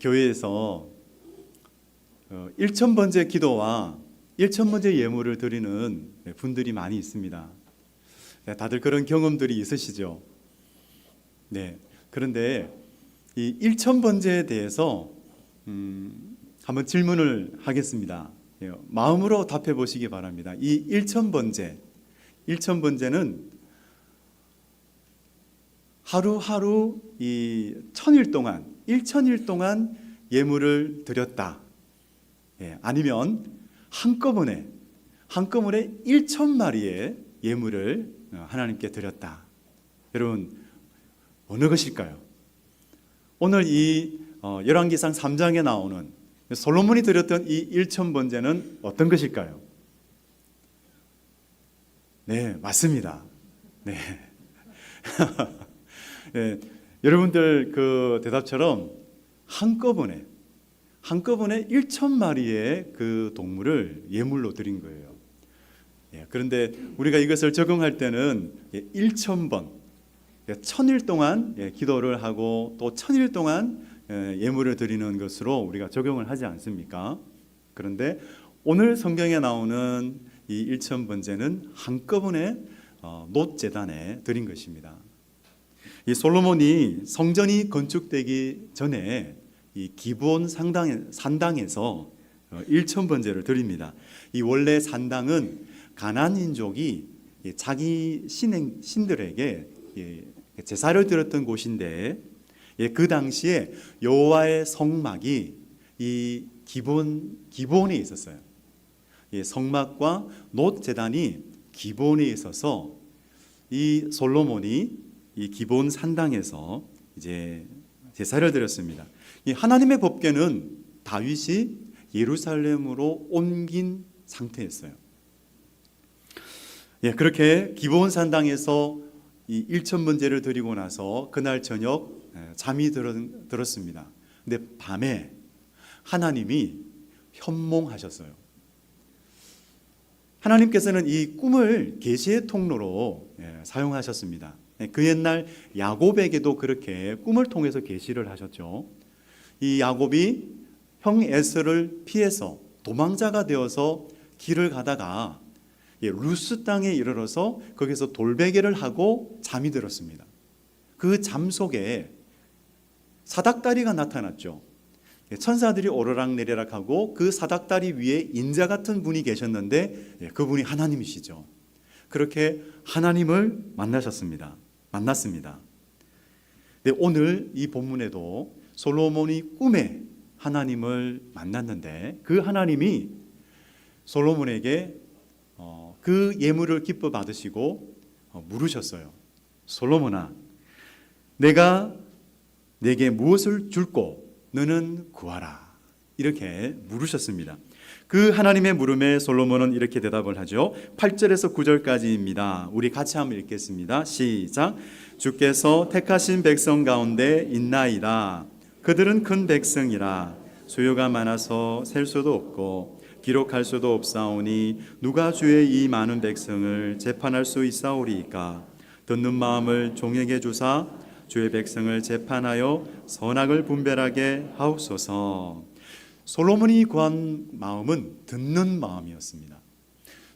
교회에서 1,000번째 기도와 1,000번째 예물을 드리는 분들이 많이 있습니다. 다들 그런 경험들이 있으시죠? 네. 그런데 이 1,000번째에 대해서 한번 질문을 하겠습니다. 마음으로 답해 보시기 바랍니다. 이 1,000번째는 하루하루 이 1,000일 동안, 1,000일 동안 예물을 드렸다. 아니면 한꺼번에 1,000마리의 예물을 하나님께 드렸다. 여러분, 어느 것일까요? 오늘 이 열왕기상 3장에 나오는 솔로몬이 드렸던 이 1,000번째는 어떤 것일까요? 네, 맞습니다. 네. 네, 여러분들 그 대답처럼 한꺼번에 1,000마리의 그 동물을 예물로 드린 거예요. 그런데 우리가 이것을 적용할 때는 1,000번, 1,000일 동안 기도를 하고 또 1,000일 동안 예물을 드리는 것으로 우리가 적용을 하지 않습니까? 그런데 오늘 성경에 나오는 이 1,000번째는 한꺼번에 놋 제단에 드린 것입니다. 이 솔로몬이 성전이 건축되기 전에 이 기브온 산당에서 1,000번째를 드립니다. 이 원래 산당은 가나안인족이 자기 신들에게 제사를 드렸던 곳인데, 그 당시에 여호와의 성막이 이 기브온에 있었어요. 성막과 놋 제단이 기브온에 있어서 이 솔로몬이 이 기브온 산당에서 이제 제사를 드렸습니다. 이 하나님의 법궤는 다윗이 예루살렘으로 옮긴 상태였어요. 그렇게 기브온 산당에서 이 1,000번째를 드리고 나서 그날 저녁 잠이 들었습니다. 근데 밤에 하나님이 현몽하셨어요. 하나님께서는 이 꿈을 계시의 통로로 사용하셨습니다. 그 옛날 야곱에게도 그렇게 꿈을 통해서 계시를 하셨죠. 이 야곱이 형 에서를 피해서 도망자가 되어서 길을 가다가 루스 땅에 이르러서 거기서 돌베개를 하고 잠이 들었습니다. 그 잠 속에 사닥다리가 나타났죠. 천사들이 오르락내리락 하고 그 사닥다리 위에 인자 같은 분이 계셨는데 그분이 하나님이시죠. 그렇게 하나님을 만났습니다. 오늘 이 본문에도 솔로몬이 꿈에 하나님을 만났는데 그 하나님이 솔로몬에게 그 예물을 기뻐 받으시고 물으셨어요. 솔로몬아, 내가 내게 무엇을 줄꼬 너는 구하라. 이렇게 물으셨습니다. 그 하나님의 물음에 솔로몬은 이렇게 대답을 하죠. 8절에서 9절까지입니다. 우리 같이 한번 읽겠습니다. 시작. 주께서 택하신 백성 가운데 있나이다. 그들은 큰 백성이라 수요가 많아서 셀 수도 없고 기록할 수도 없사오니 누가 주의 이 많은 백성을 재판할 수 있사오리이까. 듣는 마음을 종에게 주사 주의 백성을 재판하여 선악을 분별하게 하옵소서. 솔로몬이 구한 마음은 듣는 마음이었습니다.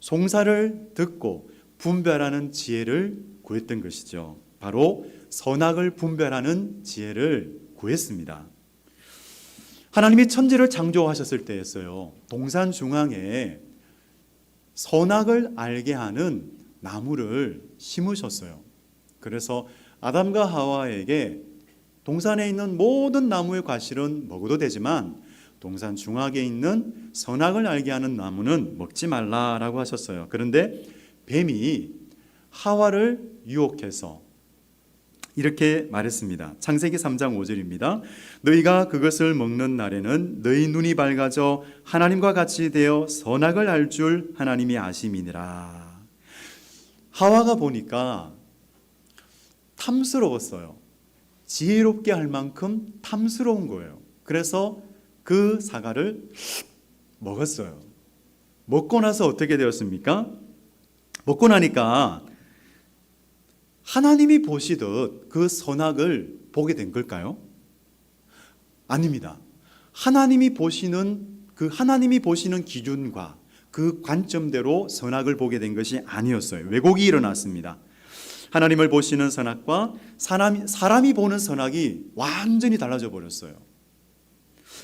송사를 듣고 분별하는 지혜를 구했던 것이죠. 바로 선악을 분별하는 지혜를 구했습니다. 하나님이 천지를 창조하셨을 때였어요. 동산 중앙에 선악을 알게 하는 나무를 심으셨어요. 그래서 아담과 하와에게 동산에 있는 모든 나무의 과실은 먹어도 되지만 동산 중앙에 있는 선악을 알게 하는 나무는 먹지 말라라고 하셨어요. 그런데 뱀이 하와를 유혹해서 이렇게 말했습니다. 창세기 3장 5절입니다. 너희가 그것을 먹는 날에는 너희 눈이 밝아져 하나님과 같이 되어 선악을 알 줄 하나님이 아심이니라. 하와가 보니까 탐스러웠어요. 지혜롭게 할 만큼 탐스러운 거예요. 그래서 그 사과를 먹었어요. 먹고 나서 어떻게 되었습니까? 먹고 나니까 하나님이 보시듯 그 선악을 보게 된 걸까요? 아닙니다. 하나님이 보시는 기준과 그 관점대로 선악을 보게 된 것이 아니었어요. 왜곡이 일어났습니다. 하나님을 보시는 선악과 사람이 보는 선악이 완전히 달라져 버렸어요.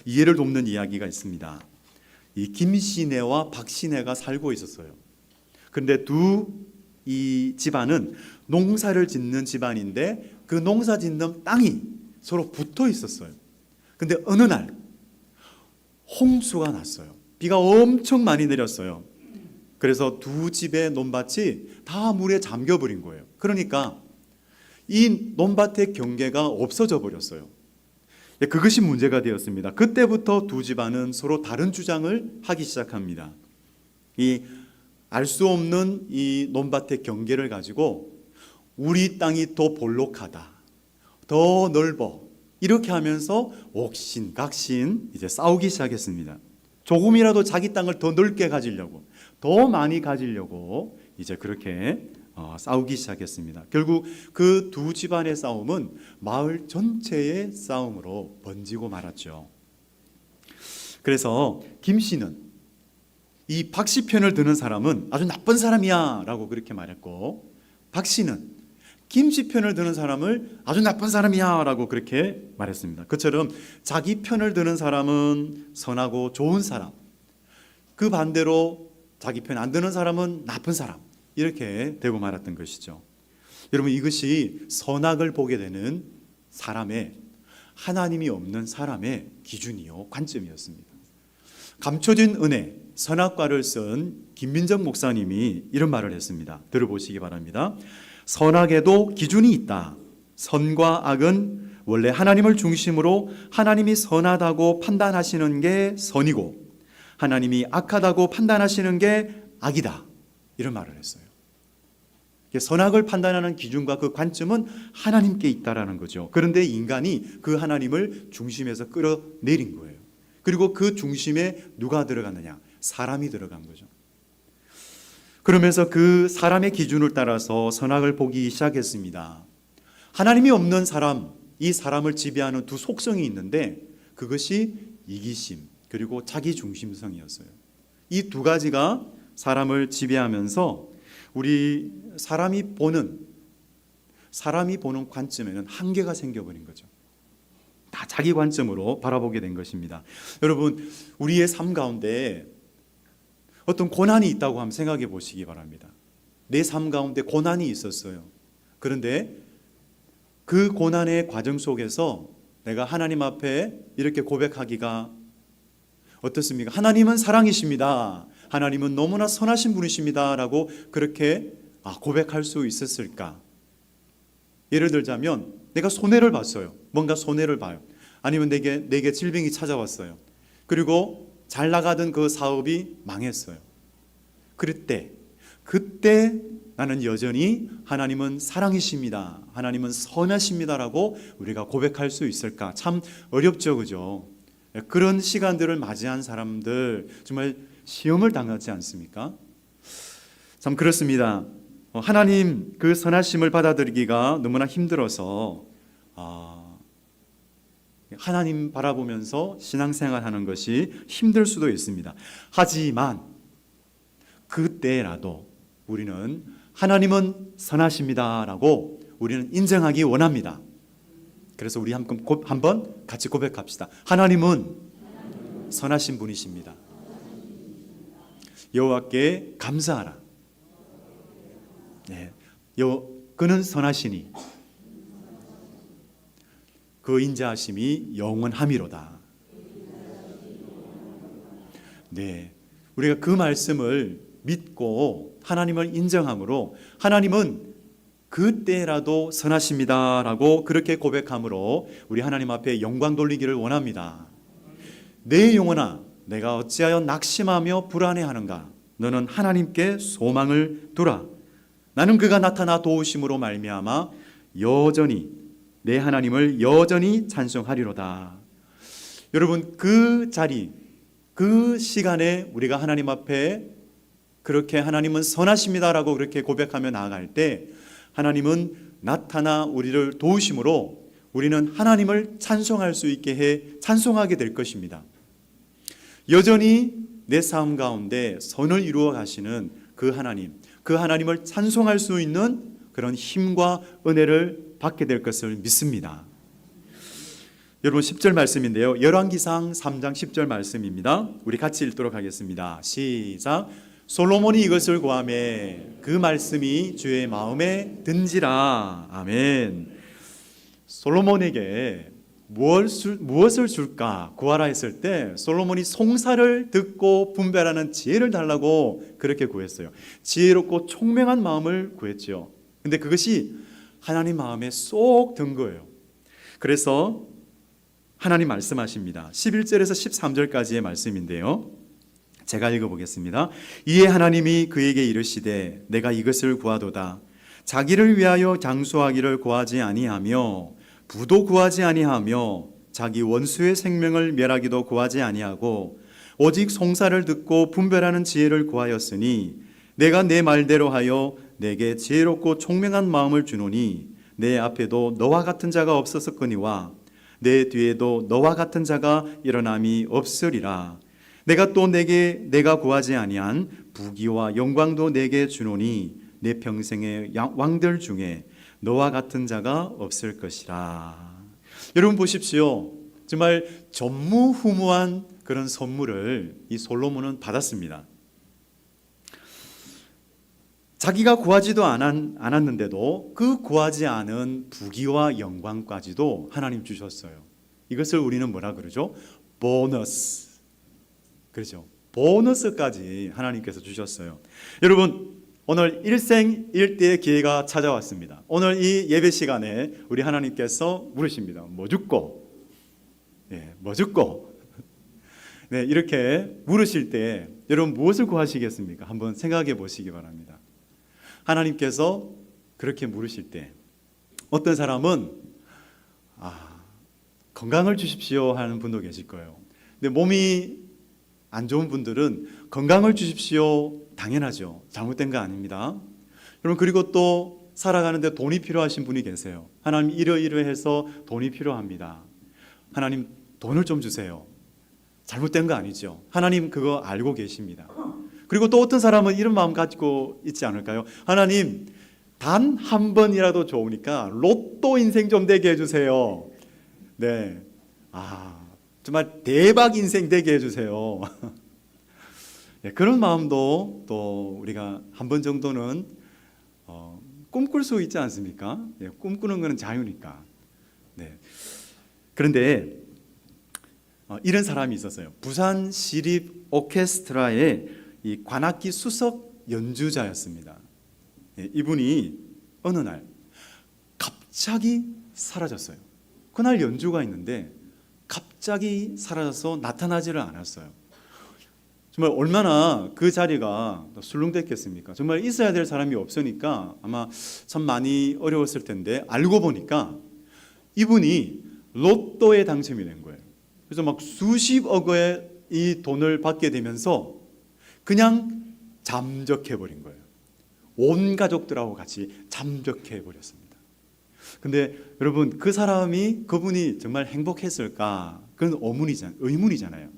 이해를 돕는 이야기가 있습니다. 이 김씨네와 박씨네가 살고 있었어요. 그런데 이 집안은 농사를 짓는 집안인데 그 농사 짓는 땅이 서로 붙어 있었어요. 근데 어느 날 홍수가 났어요. 비가 엄청 많이 내렸어요. 그래서 두 집의 논밭이 다 물에 잠겨버린 거예요. 그러니까 이 논밭의 경계가 없어져 버렸어요. 그것이 문제가 되었습니다. 그때부터 두 집안은 서로 다른 주장을 하기 시작합니다. 이 알 수 없는 이 논밭의 경계를 가지고 우리 땅이 더 볼록하다, 더 넓어, 이렇게 하면서 옥신각신 이제 싸우기 시작했습니다. 조금이라도 자기 땅을 더 넓게 가지려고, 더 많이 가지려고 이제 그렇게 싸우기 시작했습니다. 결국 그 두 집안의 싸움은 마을 전체의 싸움으로 번지고 말았죠. 그래서 김 씨는 이 박 씨 편을 드는 사람은 아주 나쁜 사람이야 라고 그렇게 말했고, 박 씨는 김 씨 편을 드는 사람을 아주 나쁜 사람이야 라고 그렇게 말했습니다. 그처럼 자기 편을 드는 사람은 선하고 좋은 사람, 그 반대로 자기 편 안 드는 사람은 나쁜 사람, 이렇게 되고 말았던 것이죠. 여러분, 이것이 선악을 보게 되는 사람의, 하나님이 없는 사람의 기준이요, 관점이었습니다. 감춰진 은혜, 선악과를 쓴 김민정 목사님이 이런 말을 했습니다. 들어보시기 바랍니다. 선악에도 기준이 있다. 선과 악은 원래 하나님을 중심으로 하나님이 선하다고 판단하시는 게 선이고 하나님이 악하다고 판단하시는 게 악이다. 이런 말을 했어요. 선악을 판단하는 기준과 그 관점은 하나님께 있다라는 거죠. 그런데 인간이 그 하나님을 중심에서 끌어내린 거예요. 그리고 그 중심에 누가 들어갔느냐? 사람이 들어간 거죠. 그러면서 그 사람의 기준을 따라서 선악을 보기 시작했습니다. 하나님이 없는 사람, 이 사람을 지배하는 두 속성이 있는데 그것이 이기심 그리고 자기 중심성이었어요. 이 두 가지가 사람을 지배하면서 우리 사람이 보는 관점에는 한계가 생겨버린 거죠. 다 자기 관점으로 바라보게 된 것입니다. 여러분, 우리의 삶 가운데 어떤 고난이 있다고 한번 생각해 보시기 바랍니다. 내 삶 가운데 고난이 있었어요. 그런데 그 고난의 과정 속에서 내가 하나님 앞에 이렇게 고백하기가 어떻습니까? 하나님은 사랑이십니다. 하나님은 너무나 선하신 분이십니다. 라고 그렇게 고백할 수 있었을까? 예를 들자면 내가 손해를 봤어요. 뭔가 손해를 봐요. 아니면 내게 질병이 찾아왔어요. 그리고 잘 나가던 그 사업이 망했어요. 그때 나는 여전히 하나님은 사랑이십니다. 하나님은 선하십니다라고 우리가 고백할 수 있을까? 참 어렵죠, 그죠? 그런 시간들을 맞이한 사람들 정말 시험을 당하지 않습니까? 참 그렇습니다. 하나님 그 선하심을 받아들이기가 너무나 힘들어서 하나님 바라보면서 신앙생활하는 것이 힘들 수도 있습니다. 하지만 그때라도 우리는 하나님은 선하십니다라고 우리는 인정하기 원합니다. 그래서 우리 한번 같이 고백합시다. 하나님은 선하신 분이십니다. 여호와께 감사하라. 네, 그는 선하시니 그 인자하심이 영원함이로다. 네, 우리가 그 말씀을 믿고 하나님을 인정함으로 하나님은 그때라도 선하십니다라고 그렇게 고백함으로 우리 하나님 앞에 영광 돌리기를 원합니다. 내 영혼아, 내가 어찌하여 낙심하며 불안해하는가? 너는 하나님께 소망을 두라. 나는 그가 나타나 도우심으로 말미암아 여전히 내 하나님을 여전히 찬송하리로다. 여러분, 그 자리, 그 시간에 우리가 하나님 앞에 그렇게 하나님은 선하십니다라고 그렇게 고백하며 나아갈 때 하나님은 나타나 우리를 도우심으로 우리는 하나님을 찬송할 수 있게 해 찬송하게 될 것입니다. 여전히 내 삶 가운데 선을 이루어 가시는 그 하나님을 찬송할 수 있는 그런 힘과 은혜를 받게 될 것을 믿습니다. 여러분 10절 말씀인데요. 열왕기상 3장 10절 말씀입니다. 우리 같이 읽도록 하겠습니다. 시작. 솔로몬이 이것을 구하매 그 말씀이 주의 마음에 든지라. 아멘. 솔로몬에게 무엇을 줄까 구하라 했을 때 솔로몬이 송사를 듣고 분별하는 지혜를 달라고 그렇게 구했어요. 지혜롭고 총명한 마음을 구했죠. 근데 그것이 하나님 마음에 쏙 든 거예요. 그래서 하나님 말씀하십니다. 11절에서 13절까지의 말씀인데요. 제가 읽어보겠습니다. 이에 하나님이 그에게 이르시되 내가 이것을 구하도다. 자기를 위하여 장수하기를 구하지 아니하며 부도 구하지 아니하며 자기 원수의 생명을 멸하기도 구하지 아니하고 오직 송사를 듣고 분별하는 지혜를 구하였으니 내가 내 말대로 하여 내게 지혜롭고 총명한 마음을 주노니 내 앞에도 너와 같은 자가 없었거니와 내 뒤에도 너와 같은 자가 일어남이 없으리라. 내가 또 내가 구하지 아니한 부귀와 영광도 내게 주노니 내 평생의 왕들 중에 너와 같은 자가 없을 것이라. 여러분 보십시오. 정말 전무후무한 그런 선물을 이 솔로몬은 받았습니다. 자기가 구하지도 않았는데도 그 구하지 않은 부귀와 영광까지도 하나님 주셨어요. 이것을 우리는 뭐라 그러죠? 보너스. 그렇죠. 보너스까지 하나님께서 주셨어요. 여러분 오늘 일생일대의 기회가 찾아왔습니다. 오늘 이 예배 시간에 우리 하나님께서 물으십니다. 뭐 죽고? 네, 뭐 죽고? 네, 이렇게 물으실 때 여러분 무엇을 구하시겠습니까? 한번 생각해 보시기 바랍니다. 하나님께서 그렇게 물으실 때 어떤 사람은 건강을 주십시오 하는 분도 계실 거예요. 근데 몸이 안 좋은 분들은 건강을 주십시오. 당연하죠. 잘못된 거 아닙니다. 여러분 그리고 또 살아가는데 돈이 필요하신 분이 계세요. 하나님 이러이러해서 돈이 필요합니다. 하나님 돈을 좀 주세요. 잘못된 거 아니죠. 하나님 그거 알고 계십니다. 그리고 또 어떤 사람은 이런 마음 가지고 있지 않을까요? 하나님 단 한 번이라도 좋으니까 로또 인생 좀 되게 해주세요. 네, 정말 대박 인생 되게 해주세요. 네, 그런 마음도 또 우리가 한 번 정도는 꿈꿀 수 있지 않습니까? 네, 꿈꾸는 것은 자유니까. 네. 그런데 이런 사람이 있었어요. 부산 시립 오케스트라의 이 관악기 수석 연주자였습니다. 네, 이분이 어느 날 갑자기 사라졌어요. 그날 연주가 있는데 갑자기 사라져서 나타나지를 않았어요. 정말 얼마나 그 자리가 술렁댔겠습니까? 정말 있어야 될 사람이 없으니까 아마 참 많이 어려웠을 텐데 알고 보니까 이분이 로또에 당첨이 된 거예요. 그래서 막 수십억의 이 돈을 받게 되면서 그냥 잠적해버린 거예요. 온 가족들하고 같이 잠적해버렸습니다. 근데 여러분 그분이 정말 행복했을까? 그건 의문이잖아요.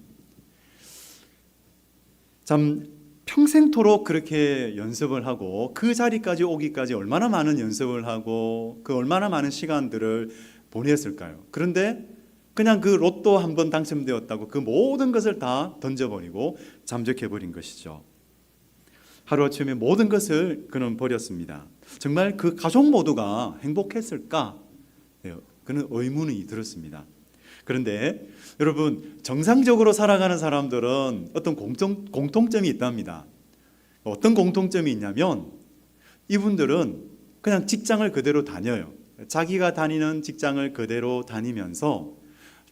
참 평생토록 그렇게 연습을 하고 그 자리까지 오기까지 얼마나 많은 연습을 하고 그 얼마나 많은 시간들을 보냈을까요? 그런데 그냥 그 로또 한 번 당첨되었다고 그 모든 것을 다 던져버리고 잠적해버린 것이죠. 하루아침에 모든 것을 그는 버렸습니다. 정말 그 가족 모두가 행복했을까? 그는 의문이 들었습니다. 그런데 여러분 정상적으로 살아가는 사람들은 어떤 공통점이 있답니다. 어떤 공통점이 있냐면 이분들은 그냥 직장을 그대로 다녀요. 자기가 다니는 직장을 그대로 다니면서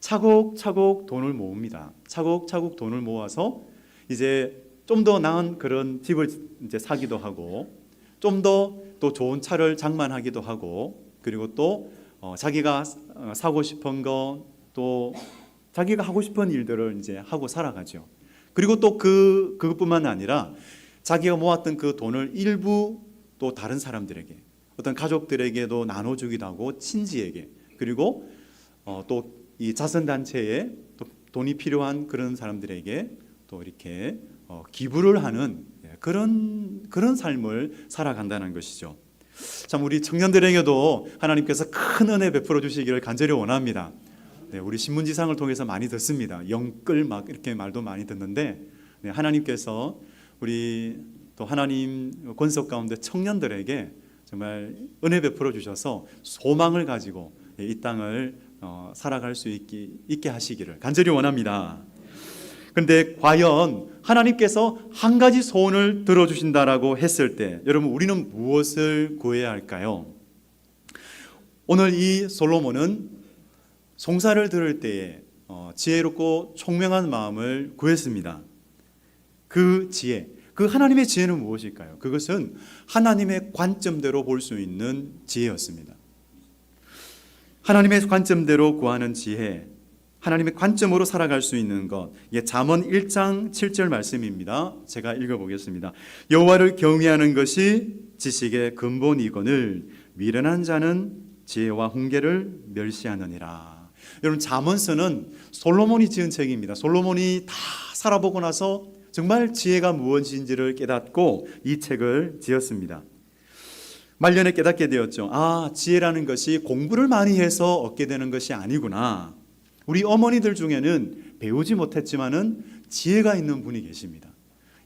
차곡차곡 돈을 모읍니다. 차곡차곡 돈을 모아서 이제 좀 더 나은 그런 집을 이제 사기도 하고 좀 더 또 좋은 차를 장만하기도 하고 그리고 또 자기가 사고 싶은 거 또 자기가 하고 싶은 일들을 이제 하고 살아가죠. 그리고 또 그것뿐만 아니라 자기가 모았던 그 돈을 일부 또 다른 사람들에게 어떤 가족들에게도 나눠주기도 하고 친지에게 그리고 또 이 자선단체에 또 돈이 필요한 그런 사람들에게 또 이렇게 기부를 하는 그런 삶을 살아간다는 것이죠. 참 우리 청년들에게도 하나님께서 큰 은혜 베풀어 주시기를 간절히 원합니다. 네, 우리 신문지상을 통해서 많이 듣습니다. 영끌 막 이렇게 말도 많이 듣는데 네, 하나님께서 우리 또 하나님 권속 가운데 청년들에게 정말 은혜 베풀어 주셔서 소망을 가지고 이 땅을 살아갈 수 있게 하시기를 간절히 원합니다. 그런데 과연 하나님께서 한 가지 소원을 들어주신다라고 했을 때 여러분 우리는 무엇을 구해야 할까요? 오늘 이 솔로몬은 송사를 들을 때에 지혜롭고 총명한 마음을 구했습니다. 그 지혜, 그 하나님의 지혜는 무엇일까요? 그것은 하나님의 관점대로 볼 수 있는 지혜였습니다. 하나님의 관점대로 구하는 지혜, 하나님의 관점으로 살아갈 수 있는 것. 잠언 1장 7절 말씀입니다. 제가 읽어보겠습니다. 여호와를 경외하는 것이 지식의 근본이거늘 미련한 자는 지혜와 훈계를 멸시하느니라. 여러분 잠언서는 솔로몬이 지은 책입니다. 솔로몬이 다 살아보고 나서 정말 지혜가 무엇인지를 깨닫고 이 책을 지었습니다. 말년에 깨닫게 되었죠. 지혜라는 것이 공부를 많이 해서 얻게 되는 것이 아니구나. 우리 어머니들 중에는 배우지 못했지만은 지혜가 있는 분이 계십니다.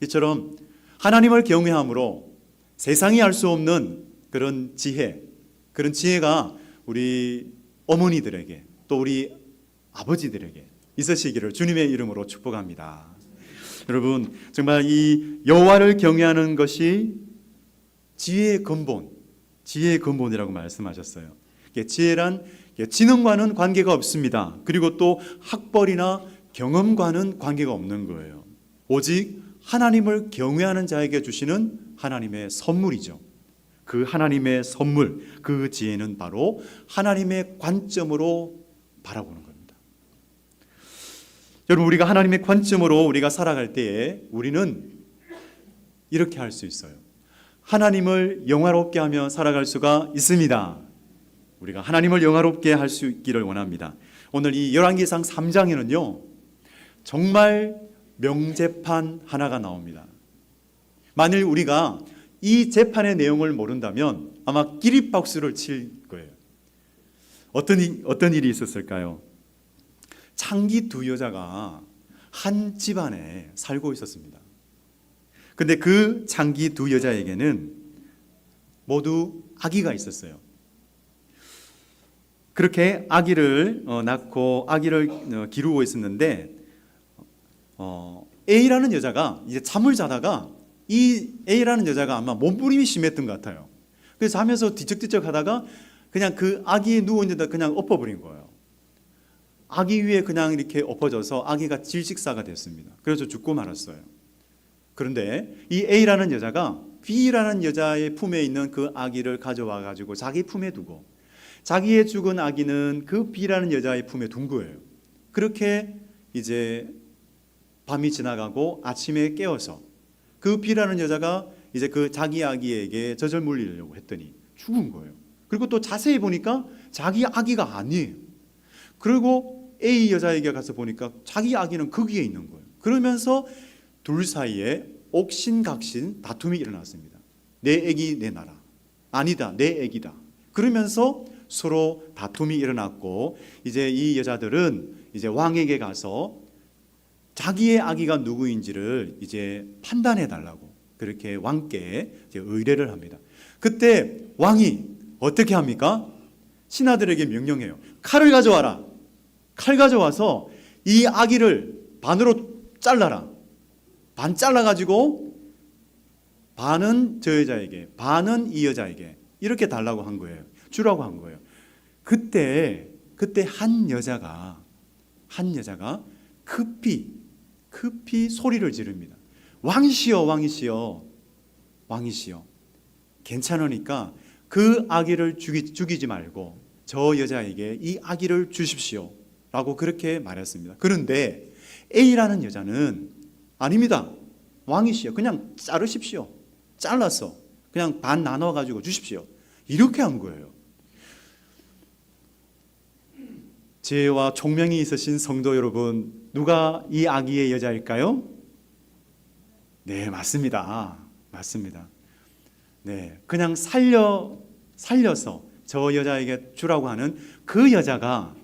이처럼 하나님을 경외함으로 세상이 알 수 없는 그런 지혜가 우리 어머니들에게 또 우리 아버지들에게 있으시기를 주님의 이름으로 축복합니다. 여러분 정말 이 여호와를 경외하는 것이 지혜의 근본이라고 말씀하셨어요. 지혜란 지능과는 관계가 없습니다. 그리고 또 학벌이나 경험과는 관계가 없는 거예요. 오직 하나님을 경외하는 자에게 주시는 하나님의 선물이죠. 그 하나님의 선물, 그 지혜는 바로 하나님의 관점으로 바라보는 겁니다. 여러분 우리가 하나님의 관점으로 우리가 살아갈 때에 우리는 이렇게 할 수 있어요. 하나님을 영화롭게 하며 살아갈 수가 있습니다. 우리가 하나님을 영화롭게 할 수 있기를 원합니다. 오늘 이 열왕기상 3장에는요 정말 명재판 하나가 나옵니다. 만일 우리가 이 재판의 내용을 모른다면 아마 기립박수를 칠 거예요. 어떤 일이 있었을까요? 창기 두 여자가 한 집안에 살고 있었습니다. 근데 그 창기 두 여자에게는 모두 아기가 있었어요. 그렇게 아기를 낳고 아기를 기르고 있었는데 A라는 여자가 이제 잠을 자다가 이 A라는 여자가 아마 몸부림이 심했던 것 같아요. 그래서 자면서 뒤척뒤척 하다가 그냥 그 아기에 누워있는데 그냥 엎어버린 거예요. 아기 위에 그냥 이렇게 엎어져서 아기가 질식사가 됐습니다. 그래서 죽고 말았어요. 그런데 이 A라는 여자가 B라는 여자의 품에 있는 그 아기를 가져와 가지고 자기 품에 두고 자기의 죽은 아기는 그 B라는 여자의 품에 둔 거예요. 그렇게 이제 밤이 지나가고 아침에 깨어서 그 B라는 여자가 이제 그 자기 아기에게 젖을 물리려고 했더니 죽은 거예요. 그리고 또 자세히 보니까 자기 아기가 아니에요. 그리고 A 여자에게 가서 보니까 자기 아기는 거기에 있는 거예요. 그러면서 둘 사이에 옥신각신 다툼이 일어났습니다. 내 아기 내 나라. 아니다 내 아기다. 그러면서 서로 다툼이 일어났고 이제 이 여자들은 이제 왕에게 가서 자기의 아기가 누구인지를 이제 판단해 달라고 그렇게 왕께 이제 의뢰를 합니다. 그때 왕이 어떻게 합니까? 신하들에게 명령해요. 칼을 가져와라. 칼 가져와서 이 아기를 반으로 잘라라. 반 잘라가지고 반은 저 여자에게 반은 이 여자에게 이렇게 달라고 한 거예요. 주라고 한 거예요. 그때 한 여자가 급히 소리를 지릅니다. 왕이시여 왕이시여 왕이시여 괜찮으니까 그 아기를 죽이지 말고 저 여자에게 이 아기를 주십시오 라고 그렇게 말했습니다. 그런데 A라는 여자는 아닙니다. 왕이시여 그냥 자르십시오. 잘라서 그냥 반 나눠 가지고 주십시오. 이렇게 한 거예요. 지혜와 총명이 있으신 성도 여러분, 누가 이 아기의 여자일까요? 네, 맞습니다. 맞습니다. 네, 그냥 살려서 저 여자에게 주라고 하는 그 여자가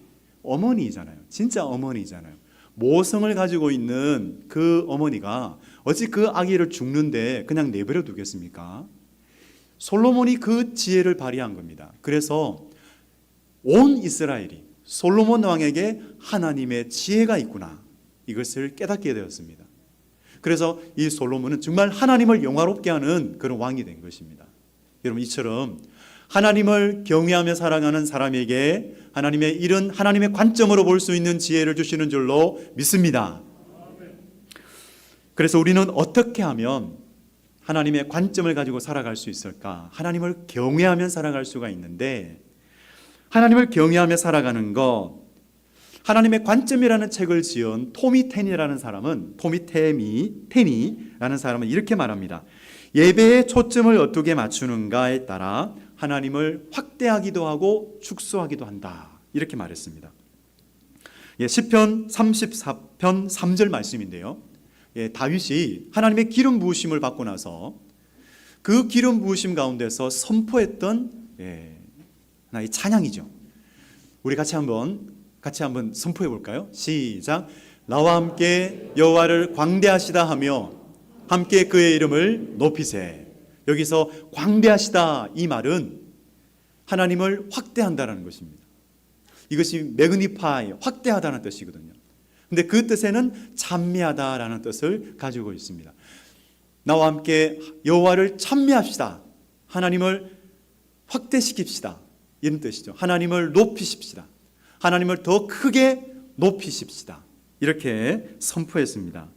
어머니잖아요. 진짜 어머니잖아요. 모성을 가지고 있는 그 어머니가 어찌 그 아기를 죽는데 그냥 내버려 두겠습니까? 솔로몬이 그 지혜를 발휘한 겁니다. 그래서 온 이스라엘이 솔로몬 왕에게 하나님의 지혜가 있구나, 이것을 깨닫게 되었습니다. 그래서 이 솔로몬은 정말 하나님을 영화롭게 하는 그런 왕이 된 것입니다. 여러분, 이처럼 하나님을 경외하며 살아가는 사람에게 하나님의 이런 하나님의 관점으로 볼 수 있는 지혜를 주시는 줄로 믿습니다. 그래서 우리는 어떻게 하면 하나님의 관점을 가지고 살아갈 수 있을까? 하나님을 경외하며 살아갈 수가 있는데, 하나님을 경외하며 살아가는 것, 하나님의 관점이라는 책을 지은 토미 테니라는 사람은 이렇게 말합니다. 예배의 초점을 어떻게 맞추는가에 따라 하나님을 확대하기도 하고 축소하기도 한다, 이렇게 말했습니다. 시편 34편 3절 말씀인데요, 다윗이 하나님의 기름 부으심을 받고 나서 그 기름 부으심 가운데서 선포했던 하나의 찬양이죠. 우리 같이 한번 선포해 볼까요? 시작. 나와 함께 여호와를 광대하시다 하며 함께 그의 이름을 높이세. 여기서 광대하시다, 이 말은 하나님을 확대한다는 것입니다. 이것이 매그니파이, 확대하다는 뜻이거든요. 근데 그 뜻에는 찬미하다라는 뜻을 가지고 있습니다. 나와 함께 여호와를 찬미합시다. 하나님을 확대시킵시다, 이런 뜻이죠. 하나님을 높이십시다. 하나님을 더 크게 높이십시다, 이렇게 선포했습니다.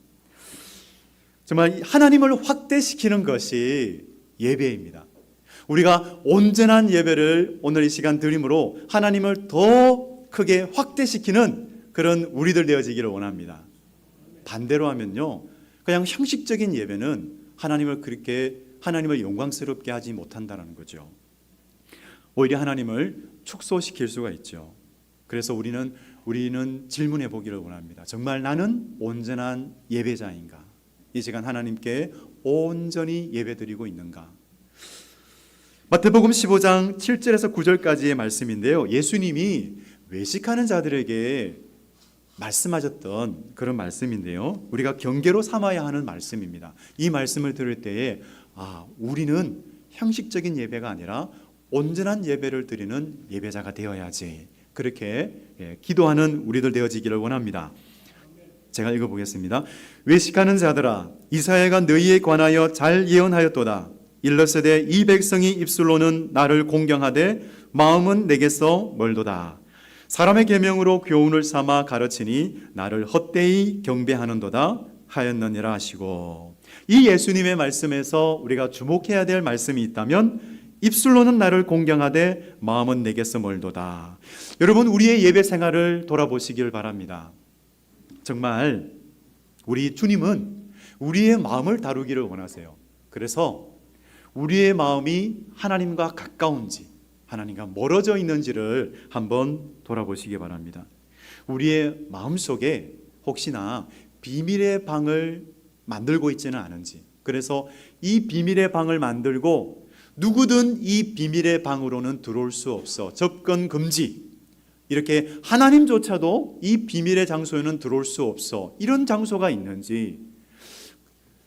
정말 하나님을 확대시키는 것이 예배입니다. 우리가 온전한 예배를 오늘 이 시간 드림으로 하나님을 더 크게 확대시키는 그런 우리들 되어지기를 원합니다. 반대로 하면요, 그냥 형식적인 예배는 하나님을 영광스럽게 하지 못한다는 거죠. 오히려 하나님을 축소시킬 수가 있죠. 그래서 우리는 질문해 보기를 원합니다. 정말 나는 온전한 예배자인가? 이 시간 하나님께 온전히 예배드리고 있는가? 마태복음 15장 7절에서 9절까지의 말씀인데요, 예수님이 외식하는 자들에게 말씀하셨던 그런 말씀인데요, 우리가 경계로 삼아야 하는 말씀입니다. 이 말씀을 들을 때에 우리는 형식적인 예배가 아니라 온전한 예배를 드리는 예배자가 되어야지, 그렇게 기도하는 우리들 되어지기를 원합니다. 제가 읽어보겠습니다. 외식하는 자들아, 이사야가 너희에 관하여 잘 예언하였도다. 일러스되 이 백성이 입술로는 나를 공경하되 마음은 내게서 멀도다. 사람의 계명으로 교훈을 삼아 가르치니 나를 헛되이 경배하는도다 하였느니라 하시고, 이 예수님의 말씀에서 우리가 주목해야 될 말씀이 있다면 입술로는 나를 공경하되 마음은 내게서 멀도다. 여러분, 우리의 예배 생활을 돌아보시길 바랍니다. 정말 우리 주님은 우리의 마음을 다루기를 원하세요. 그래서 우리의 마음이 하나님과 가까운지 하나님과 멀어져 있는지를 한번 돌아보시기 바랍니다. 우리의 마음속에 혹시나 비밀의 방을 만들고 있지는 않은지, 그래서 이 비밀의 방을 만들고 누구든 이 비밀의 방으로는 들어올 수 없어, 접근 금지, 이렇게 하나님조차도 이 비밀의 장소에는 들어올 수 없어, 이런 장소가 있는지,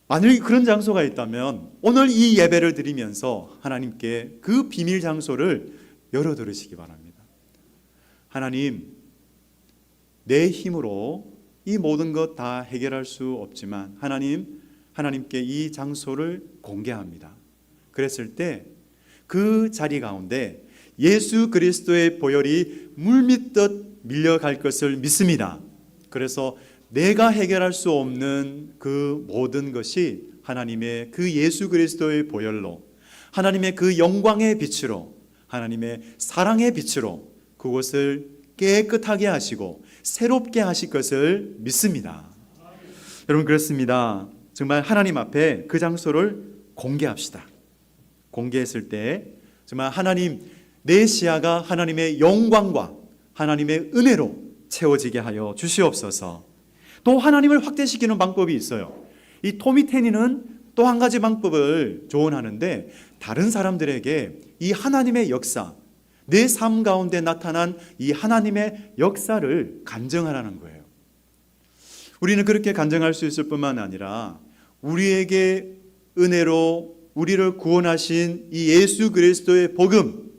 만일 그런 장소가 있다면 오늘 이 예배를 드리면서 하나님께 그 비밀 장소를 열어드리시기 바랍니다. 하나님, 내 힘으로 이 모든 것 다 해결할 수 없지만 하나님께 이 장소를 공개합니다. 그랬을 때 그 자리 가운데 예수 그리스도의 보혈이 물밀듯 밀려갈 것을 믿습니다. 그래서 내가 해결할 수 없는 그 모든 것이 하나님의 그 예수 그리스도의 보혈로, 하나님의 그 영광의 빛으로, 하나님의 사랑의 빛으로 그것을 깨끗하게 하시고 새롭게 하실 것을 믿습니다. 여러분, 그렇습니다. 정말 하나님 앞에 그 장소를 공개합시다. 공개했을 때 정말 하나님, 내 시야가 하나님의 영광과 하나님의 은혜로 채워지게 하여 주시옵소서. 또 하나님을 확대시키는 방법이 있어요. 이 토미 테니는 또 한 가지 방법을 조언하는데, 다른 사람들에게 이 하나님의 역사, 내 삶 가운데 나타난 이 하나님의 역사를 간증하라는 거예요. 우리는 그렇게 간증할 수 있을 뿐만 아니라 우리에게 은혜로 우리를 구원하신 이 예수 그리스도의 복음,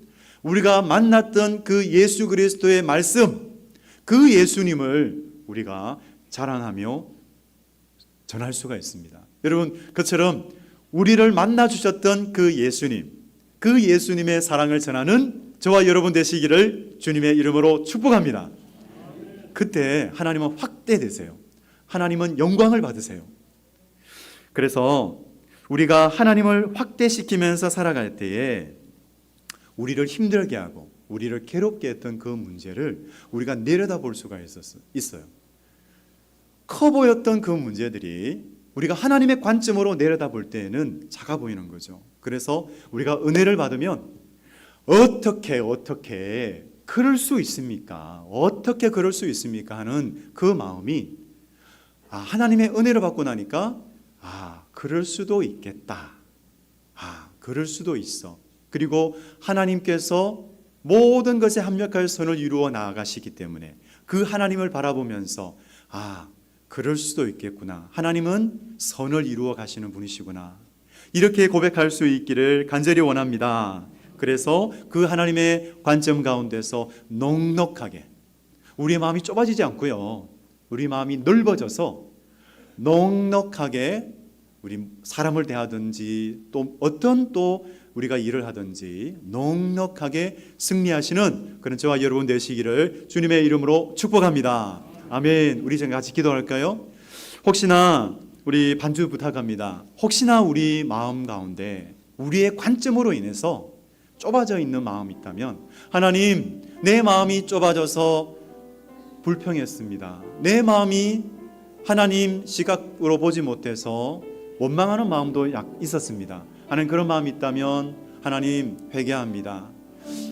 우리가 만났던 그 예수 그리스도의 말씀, 그 예수님을 우리가 자랑하며 전할 수가 있습니다. 여러분, 그처럼 우리를 만나 주셨던 그 예수님, 그 예수님의 사랑을 전하는 저와 여러분 되시기를 주님의 이름으로 축복합니다. 그때 하나님은 확대되세요. 하나님은 영광을 받으세요. 그래서 우리가 하나님을 확대시키면서 살아갈 때에 우리를 힘들게 하고 우리를 괴롭게 했던 그 문제를 우리가 내려다볼 수가 있어요. 커 보였던 그 문제들이 우리가 하나님의 관점으로 내려다볼 때에는 작아 보이는 거죠. 그래서 우리가 은혜를 받으면 어떻게 그럴 수 있습니까? 어떻게 그럴 수 있습니까? 하는 그 마음이, 하나님의 은혜를 받고 나니까 그럴 수도 있겠다. 그럴 수도 있어. 그리고 하나님께서 모든 것에 합력하여 선을 이루어 나아가시기 때문에 그 하나님을 바라보면서 그럴 수도 있겠구나. 하나님은 선을 이루어 가시는 분이시구나. 이렇게 고백할 수 있기를 간절히 원합니다. 그래서 그 하나님의 관점 가운데서 넉넉하게, 우리의 마음이 좁아지지 않고요, 우리 마음이 넓어져서 넉넉하게 우리 사람을 대하든지 또 어떤 우리가 일을 하든지 넉넉하게 승리하시는 그런 저와 여러분 되시기를 주님의 이름으로 축복합니다. 아멘. 우리 지금 같이 기도할까요? 혹시나 우리 반주 부탁합니다. 혹시나 우리 마음 가운데 우리의 관점으로 인해서 좁아져 있는 마음이 있다면, 하나님, 내 마음이 좁아져서 불평했습니다. 내 마음이 하나님 시각으로 보지 못해서 원망하는 마음도 있었습니다. 하나님, 그런 마음이 있다면 하나님 회개합니다.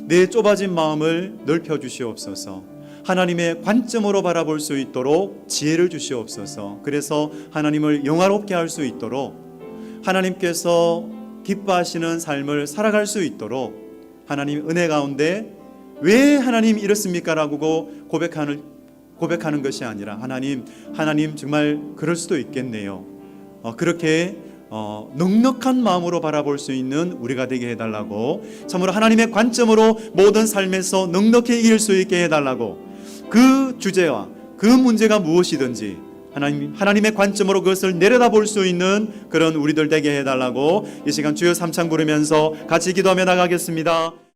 내 좁아진 마음을 넓혀 주시옵소서. 하나님의 관점으로 바라볼 수 있도록 지혜를 주시옵소서. 그래서 하나님을 영화롭게 할 수 있도록, 하나님께서 기뻐하시는 삶을 살아갈 수 있도록, 하나님 은혜 가운데 왜 하나님 이렇습니까? 라고 고백하는 것이 아니라, 하나님 정말 그럴 수도 있겠네요. 그렇게 넉넉한 마음으로 바라볼 수 있는 우리가 되게 해달라고, 참으로 하나님의 관점으로 모든 삶에서 넉넉히 이길 수 있게 해달라고, 그 주제와 그 문제가 무엇이든지 하나님의 관점으로 그것을 내려다볼 수 있는 그런 우리들 되게 해달라고 이 시간 주여 삼창 부르면서 같이 기도하며 나가겠습니다.